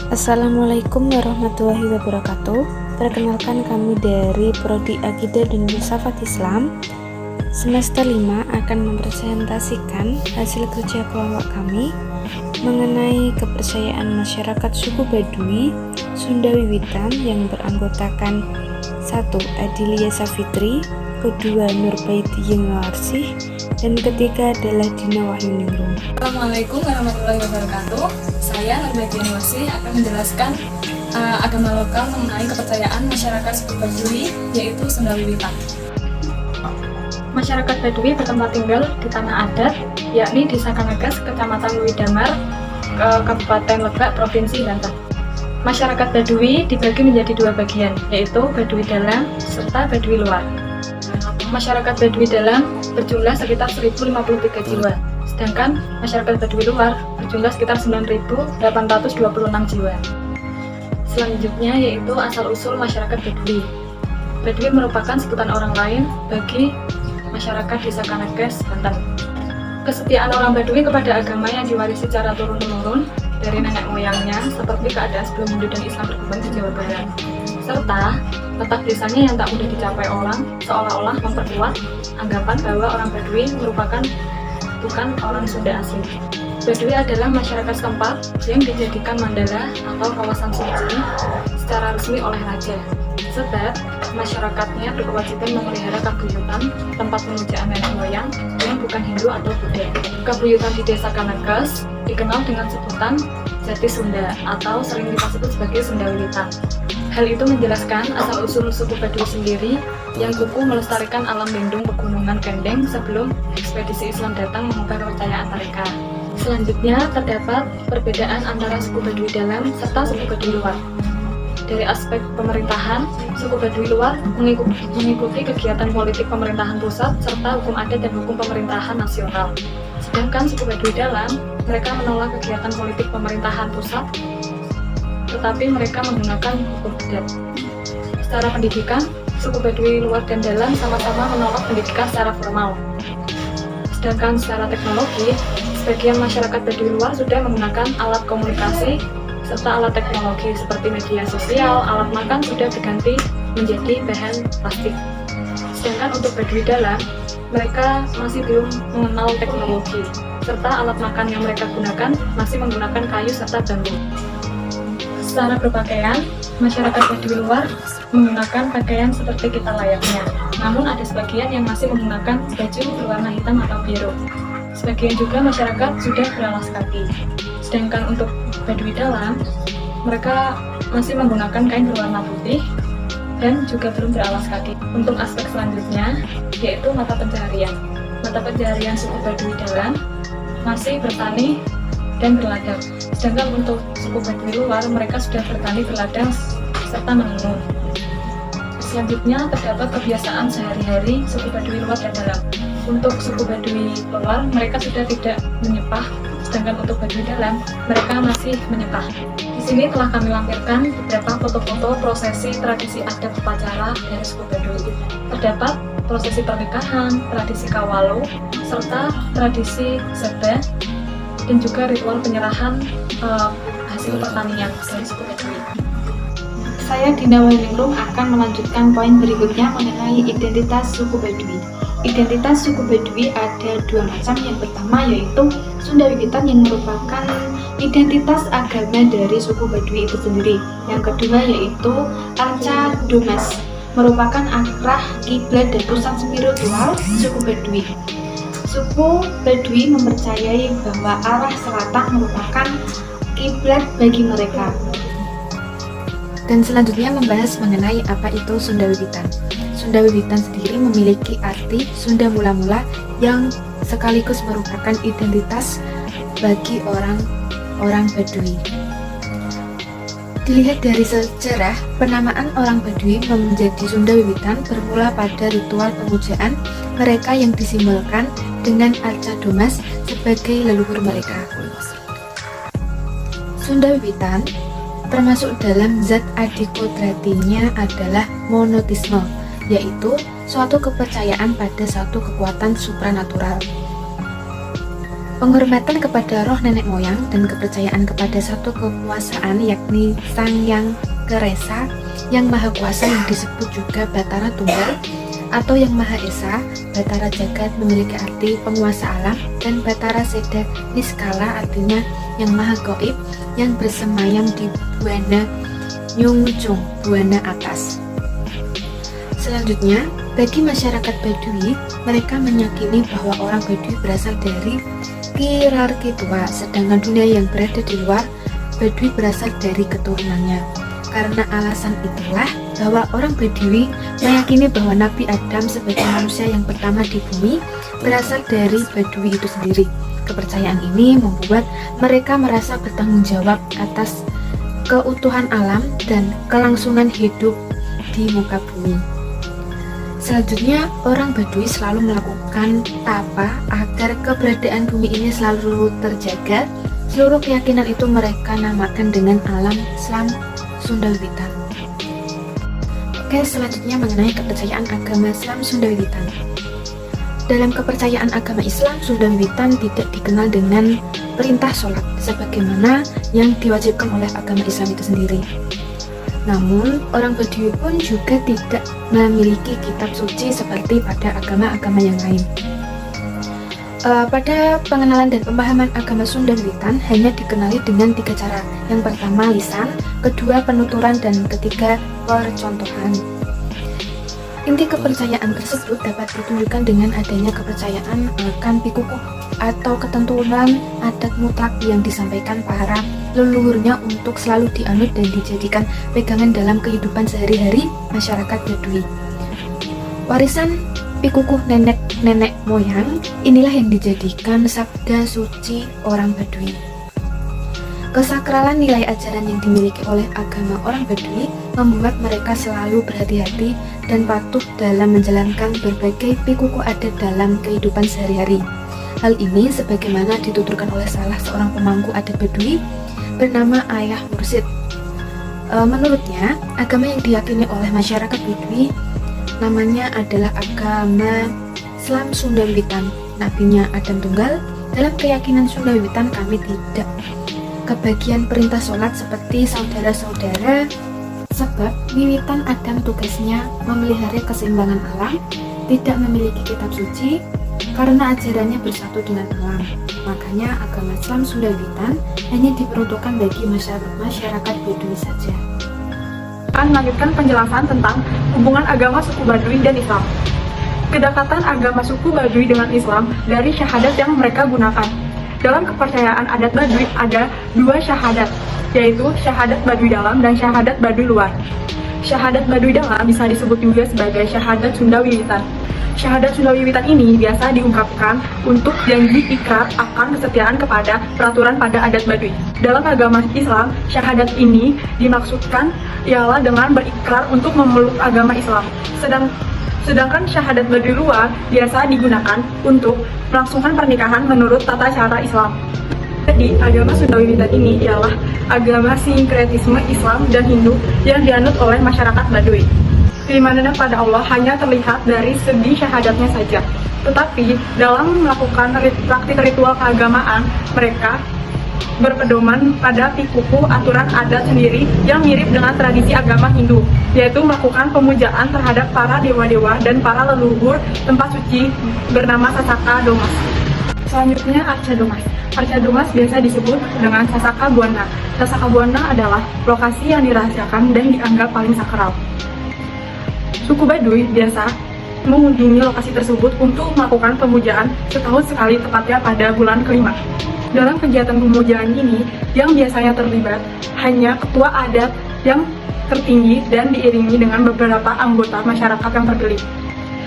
Assalamualaikum warahmatullahi wabarakatuh. Perkenalkan, kami dari Prodi Akidah dan Filsafat Islam semester 5 akan mempresentasikan hasil kerja kelompok kami mengenai kepercayaan masyarakat suku Baduy Sunda Wiwitan yang beranggotakan 1. Adilia Safitri, kedua Nurbaidiyah Nawarsih, dan ketiga adalah Dina Wahyuningrum. Assalamualaikum warahmatullahi wabarakatuh. Saya Nurbaidiyah Nawarsih akan menjelaskan agama lokal mengenai kepercayaan masyarakat suku Baduy, yaitu Sunda Wiwitan. Masyarakat Baduy bertempat tinggal di tanah adat, yakni Desa Kanagas, Kecamatan Widamar, Kabupaten Lebak, Provinsi Banten. Masyarakat Baduy dibagi menjadi dua bagian, yaitu Baduy Dalam serta Baduy Luar. Masyarakat Baduy Dalam berjumlah sekitar 1053 jiwa, sedangkan masyarakat Baduy Luar berjumlah sekitar 9.826 jiwa. Selanjutnya yaitu asal-usul masyarakat Baduy. Baduy merupakan sebutan orang lain bagi masyarakat Desa Kanagas, Banten. Kesetiaan orang Baduy kepada agama yang diwarisi secara turun-temurun dari nenek moyangnya, seperti keadaan sebelum Hindu dan Islam berkembang di Jawa Barat, serta letak desanya yang tak mudah dicapai orang, seolah-olah memperkuat anggapan bahwa orang Baduy merupakan bukan orang Sunda asli. Baduy adalah masyarakat setempat yang dijadikan mandala atau kawasan suci secara resmi oleh raja, sebab masyarakatnya berkewajiban memelihara kabuyutan, tempat pemujaan nenek moyang yang bukan Hindu atau Buddha. Kabuyutan di Desa Kanagas dikenal dengan sebutan Jati Sunda atau sering disebut sebagai Sunda Wiwitan. Hal itu menjelaskan asal-usul suku Baduy sendiri yang kukuh melestarikan alam lindung pegunungan Kendeng sebelum ekspedisi Islam datang mengubah kepercayaan mereka. Selanjutnya terdapat perbedaan antara suku Baduy Dalam serta suku Baduy Luar. Dari aspek pemerintahan, suku Baduy Luar mengikuti kegiatan politik pemerintahan pusat serta hukum adat dan hukum pemerintahan nasional. Sedangkan suku Baduy Dalam, mereka menolak kegiatan politik pemerintahan pusat, tetapi mereka menggunakan hukum adat. Secara pendidikan, suku Baduy Luar dan Dalam sama-sama menolak pendidikan secara formal. Sedangkan secara teknologi, sebagian masyarakat Baduy Luar sudah menggunakan alat komunikasi serta alat teknologi seperti media sosial. Alat makan sudah diganti menjadi bahan plastik. Sedangkan untuk Baduy Dalam, mereka masih belum mengenal teknologi, serta alat makan yang mereka gunakan masih menggunakan kayu serta bambu. Secara berpakaian, masyarakat Baduy Luar menggunakan pakaian seperti kita layaknya, namun ada sebagian yang masih menggunakan baju berwarna hitam atau biru. Sebagian juga masyarakat sudah beralas kaki. Sedangkan untuk Baduy Dalam, mereka masih menggunakan kain berwarna putih dan juga belum beralas kaki. Untuk aspek selanjutnya, yaitu mata pencaharian. Mata pencaharian suku Baduy Dalam masih bertani dan berladang. Sedangkan untuk suku Baduy Luar, mereka sudah bertani, berladang, serta menenun. Selanjutnya terdapat kebiasaan sehari-hari suku Baduy Luar dan Dalam. Untuk suku Baduy Luar, mereka sudah tidak menyepah, sedangkan untuk Baduy Dalam, mereka masih menyepah. Di sini telah kami lampirkan beberapa foto-foto prosesi tradisi adat upacara dari suku Baduy. Terdapat prosesi pernikahan, tradisi kawalo, serta tradisi sebe, dan juga ritual penyerahan hasil pertanian dari suku Baduy. Saya Dina Wahyuningrum akan melanjutkan poin berikutnya mengenai identitas suku Baduy. Identitas suku Baduy ada dua macam. Yang pertama yaitu Sunda Wiwitan yang merupakan identitas agama dari suku Baduy itu sendiri. Yang kedua yaitu Arca Domas, merupakan arah kiblat dan pusat spiritual suku Baduy. Suku Baduy mempercayai bahwa arah selatan merupakan kiblat bagi mereka. Dan selanjutnya membahas mengenai apa itu Sunda Wiwitan. Sunda Wiwitan sendiri memiliki arti Sunda mula-mula yang sekaligus merupakan identitas bagi orang Baduy. Dilihat dari sejarah, penamaan orang Baduy menjadi Sunda Wiwitan bermula pada ritual pemujaan mereka yang disimbolkan dengan Arca Domas sebagai leluhur mereka. Sunda Wiwitan termasuk dalam zat adikodratinya adalah monotisme, yaitu suatu kepercayaan pada satu kekuatan supranatural. Penghormatan kepada roh nenek moyang dan kepercayaan kepada satu kekuasaan yakni Sang Yang Keresa, Yang Maha Kuasa yang disebut juga Batara Tunggal atau Yang Maha Esa. Batara Jagat memiliki arti penguasa alam, dan Batara Seda Niskala artinya Yang Maha Gaib yang bersemayam di Buana Nyungcung, Buana atas. Selanjutnya, bagi masyarakat Baduy, mereka meyakini bahwa orang Baduy berasal dari hierarki tua, sedangkan dunia yang berada di luar Baduy berasal dari keturunannya. Karena alasan itulah bahwa orang Baduy meyakini bahwa Nabi Adam sebagai manusia yang pertama di bumi berasal dari Baduy itu sendiri. Kepercayaan ini membuat mereka merasa bertanggung jawab atas keutuhan alam dan kelangsungan hidup di muka bumi. Selanjutnya, orang Baduy selalu melakukan tapa agar keberadaan bumi ini selalu terjaga. Seluruh keyakinan itu mereka namakan dengan alam Islam Sunda Wiwitan. Oke, selanjutnya mengenai kepercayaan agama Islam Sunda Wiwitan. Dalam kepercayaan agama Islam Sunda Wiwitan tidak dikenal dengan perintah sholat sebagaimana yang diwajibkan oleh agama Islam itu sendiri. Namun, orang Baduy pun juga tidak memiliki kitab suci seperti pada agama-agama yang lain. Pada pengenalan dan pemahaman agama Sunda Wiwitan hanya dikenali dengan 3 cara. Yang pertama lisan, kedua penuturan, dan ketiga percontohan. Inti kepercayaan tersebut dapat ditunjukkan dengan adanya kepercayaan akan pikukuh atau ketentuan adat mutlak yang disampaikan para leluhurnya untuk selalu dianut dan dijadikan pegangan dalam kehidupan sehari-hari masyarakat Baduy. Warisan pikukuh nenek moyang inilah yang dijadikan sabda suci orang Baduy. Kesakralan nilai ajaran yang dimiliki oleh agama orang Baduy membuat mereka selalu berhati-hati dan patuh dalam menjalankan berbagai pikukuh adat dalam kehidupan sehari-hari. Hal ini sebagaimana dituturkan oleh salah seorang pemangku adat Baduy bernama Ayah Mursid. Menurutnya, agama yang diyakini oleh masyarakat Baduy namanya adalah agama Islam Sunda Wiwitan. Nabinya Adam Tunggal. Dalam keyakinan Sunda Wiwitan kami tidak kebagian perintah sholat seperti saudara-saudara, sebab Wiwitan Adam tugasnya memelihara keseimbangan alam, tidak memiliki kitab suci karena ajarannya bersatu dengan alam. Makanya agama Islam Sunda Wiwitan hanya diperuntukkan bagi masyarakat Baduy saja. Akan melanjutkan penjelasan tentang hubungan agama suku Baduy dan Islam. Kedekatan agama suku Baduy dengan Islam dari syahadat yang mereka gunakan. Dalam kepercayaan adat Baduy ada 2 syahadat, yaitu syahadat Baduy dalam dan syahadat Baduy luar. Syahadat Baduy dalam bisa disebut juga sebagai syahadat Sunda Wiwitan. Syahadat Sunda Wiwitan ini biasa diungkapkan untuk janji ikrar akan kesetiaan kepada peraturan pada adat Baduy. Dalam agama Islam, syahadat ini dimaksudkan ialah dengan berikrar untuk memeluk agama Islam. Sedangkan syahadat Baduy luar biasa digunakan untuk melangsungkan pernikahan menurut tata cara Islam. Jadi, agama Sunda Wiwitan ini ialah agama sinkretisme Islam dan Hindu yang dianut oleh masyarakat Baduy, di mana pada Allah hanya terlihat dari segi syahadatnya saja. Tetapi, dalam melakukan praktik ritual keagamaan, mereka berpedoman pada pikukuh aturan adat sendiri yang mirip dengan tradisi agama Hindu, yaitu melakukan pemujaan terhadap para dewa-dewa dan para leluhur tempat suci bernama Sasaka Domas. Selanjutnya Arca Domas. Arca Domas biasa disebut dengan Sasaka Buana. Sasaka Buana adalah lokasi yang dirahasiakan dan dianggap paling sakral. Suku Baduy biasa mengunjungi lokasi tersebut untuk melakukan pemujaan setahun sekali, tepatnya pada bulan kelima. Dalam kegiatan pemujaan ini, yang biasanya terlibat hanya ketua adat yang tertinggi dan diiringi dengan beberapa anggota masyarakat yang terpilih.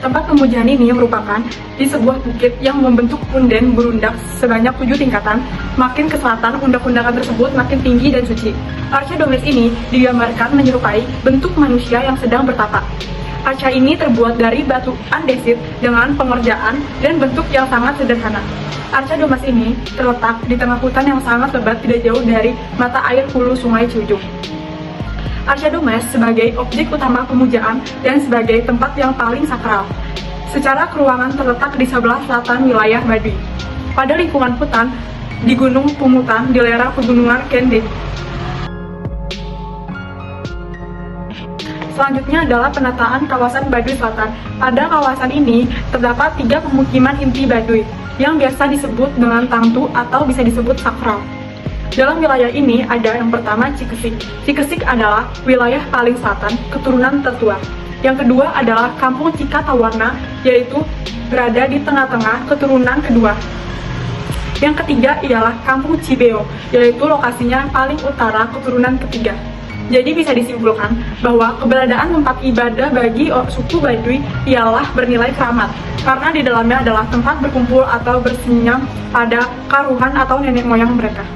Tempat pemujaan ini merupakan di sebuah bukit yang membentuk punden berundak sebanyak 7 tingkatan. Makin ke selatan, undak-undakan tersebut makin tinggi dan suci. Arca Domes ini digambarkan menyerupai bentuk manusia yang sedang bertapa. Arca ini terbuat dari batu andesit dengan pengerjaan dan bentuk yang sangat sederhana. Arca Domas ini terletak di tengah hutan yang sangat lebat tidak jauh dari mata air hulu Sungai Ciujung. Arca Domas sebagai objek utama pemujaan dan sebagai tempat yang paling sakral. Secara keruangan terletak di sebelah selatan wilayah Baduy. pada lingkungan hutan di Gunung Pumutan di lereng Pegunungan Kendeng. Selanjutnya adalah penataan kawasan Baduy Selatan. Pada kawasan ini terdapat 3 pemukiman inti Baduy yang biasa disebut dengan tangtu atau bisa disebut sakral. Dalam wilayah ini ada yang pertama Cikesik. Cikesik adalah wilayah paling selatan, keturunan tertua. Yang kedua adalah Kampung Cikatawarna, yaitu berada di tengah-tengah, keturunan kedua. Yang ketiga ialah Kampung Cibeo, yaitu lokasinya paling utara, keturunan ketiga. Jadi bisa disimpulkan bahwa keberadaan tempat ibadah bagi suku Baduy ialah bernilai keramat, karena di dalamnya adalah tempat berkumpul atau bersenyam pada karuhan atau nenek moyang mereka.